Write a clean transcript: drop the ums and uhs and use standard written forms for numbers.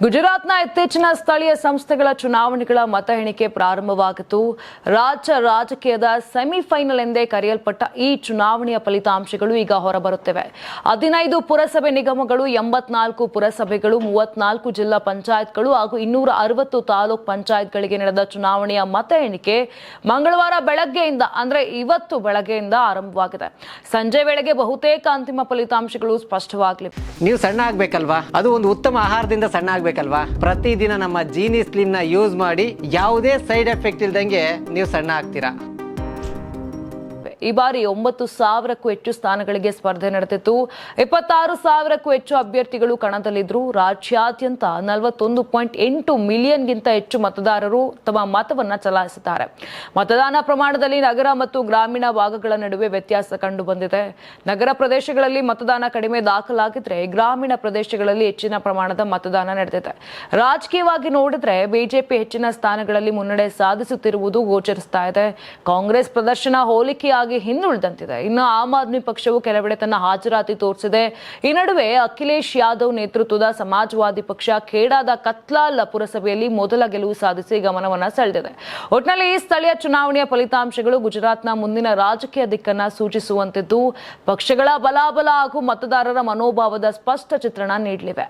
ಗುಜರಾತ್ನ ಇತ್ತೀಚಿನ ಸ್ಥಳೀಯ ಸಂಸ್ಥೆಗಳ ಚುನಾವಣೆಗಳ ಮತ ಎಣಿಕೆ ಪ್ರಾರಂಭವಾಗಿತ್ತು. ರಾಜ್ಯ ರಾಜಕೀಯದ ಸೆಮಿಫೈನಲ್ ಎಂದೇ ಕರೆಯಲ್ಪಟ್ಟ ಈ ಚುನಾವಣೆಯ ಫಲಿತಾಂಶಗಳು ಈಗ ಹೊರಬರುತ್ತಿವೆ. 15 ಪುರಸಭೆ ನಿಗಮಗಳು, 84 ಪುರಸಭೆಗಳು, 34 ಜಿಲ್ಲಾ ಪಂಚಾಯತ್ಗಳು ಹಾಗೂ 260 ತಾಲೂಕ್ ಪಂಚಾಯತ್ಗಳಿಗೆ ನಡೆದ ಚುನಾವಣೆಯ ಮತ ಎಣಿಕೆ ಮಂಗಳವಾರ ಬೆಳಗ್ಗೆಯಿಂದ ಅಂದ್ರೆ ಇವತ್ತು ಬೆಳಗ್ಗೆಯಿಂದ ಆರಂಭವಾಗಿದೆ. ಸಂಜೆ ವೇಳೆಗೆ ಬಹುತೇಕ ಅಂತಿಮ ಫಲಿತಾಂಶಗಳು ಸ್ಪಷ್ಟವಾಗಲಿವೆ. ನೀವು ಸಣ್ಣ ಆಗ್ಬೇಕಲ್ವಾ? ಅದು ಒಂದು ಉತ್ತಮ ಆಹಾರದಿಂದ ಸಣ್ಣ ಆಗ್ಬೇಕಲ್ವಾ? ಪ್ರತಿದಿನ ನಮ್ಮ ಜೀನಿ ಸ್ಲಿಮ್ ನ ಯೂಸ್ ಮಾಡಿ ಯಾವುದೇ ಸೈಡ್ ಎಫೆಕ್ಟ್ ಇಲ್ದಂಗೆ ನೀವು ಸಣ್ಣ ಆಗ್ತೀರಾ. ಈ ಬಾರಿ 9,000ಕ್ಕೂ ಹೆಚ್ಚು ಸ್ಥಾನಗಳಿಗೆ ಸ್ಪರ್ಧೆ ನಡೆದಿತ್ತು. 26,000ಕ್ಕೂ ಹೆಚ್ಚು ಅಭ್ಯರ್ಥಿಗಳು ಕಣದಲ್ಲಿದ್ದರು. ರಾಜ್ಯಾದ್ಯಂತ 41.8 ಮಿಲಿಯನ್ಗಿಂತ ಹೆಚ್ಚು ಮತದಾರರು ತಮ್ಮ ಮತವನ್ನ ಚಲಾಯಿಸಿದ್ದಾರೆ. ಮತದಾನ ಪ್ರಮಾಣದಲ್ಲಿ ನಗರ ಮತ್ತು ಗ್ರಾಮೀಣ ಭಾಗಗಳ ನಡುವೆ ವ್ಯತ್ಯಾಸ ಕಂಡು ಬಂದಿದೆ. ನಗರ ಪ್ರದೇಶಗಳಲ್ಲಿ ಮತದಾನ ಕಡಿಮೆ ದಾಖಲಾಗಿದ್ರೆ ಗ್ರಾಮೀಣ ಪ್ರದೇಶಗಳಲ್ಲಿ ಹೆಚ್ಚಿನ ಪ್ರಮಾಣದ ಮತದಾನ ನಡೆದಿದೆ. ರಾಜಕೀಯವಾಗಿ ನೋಡಿದ್ರೆ ಬಿಜೆಪಿ ಹೆಚ್ಚಿನ ಸ್ಥಾನಗಳಲ್ಲಿ ಮುನ್ನಡೆ ಸಾಧಿಸುತ್ತಿರುವುದು ಗೋಚರಿಸ್ತಾ ಇದೆ. ಕಾಂಗ್ರೆಸ್ ಪ್ರದರ್ಶನ ಹೋಲಿಕೆಯಾಗಿ ಹಿಂದುಳಿದಂತಿದೆ. ಇನ್ನು ಆಮ್ ಆದ್ಮಿ ಪಕ್ಷವು ಕೆಲವೆಡೆ ತನ್ನ ಹಾಜರಾತಿ ತೋರಿಸಿದೆ. ಈ ನಡುವೆ ಅಖಿಲೇಶ್ ಯಾದವ್ ನೇತೃತ್ವದ ಸಮಾಜವಾದಿ ಪಕ್ಷ ಖೇಡಾದ ಕತ್ಲಾಲ್ ಪುರಸಭೆಯಲ್ಲಿ ಮೊದಲ ಗೆಲುವು ಸಾಧಿಸಿ ಗಮನವನ್ನ ಸೆಳೆದಿದೆ. ಒಟ್ಟಿನಲ್ಲಿ ಈ ಸ್ಥಳೀಯ ಚುನಾವಣೆಯ ಫಲಿತಾಂಶಗಳು ಗುಜರಾತ್ನ ಮುಂದಿನ ರಾಜಕೀಯ ದಿಕ್ಕನ್ನ ಸೂಚಿಸುವಂತಿದ್ದು, ಪಕ್ಷಗಳ ಬಲಾಬಲ ಹಾಗೂ ಮತದಾರರ ಮನೋಭಾವದ ಸ್ಪಷ್ಟ ಚಿತ್ರಣ ನೀಡಲಿವೆ.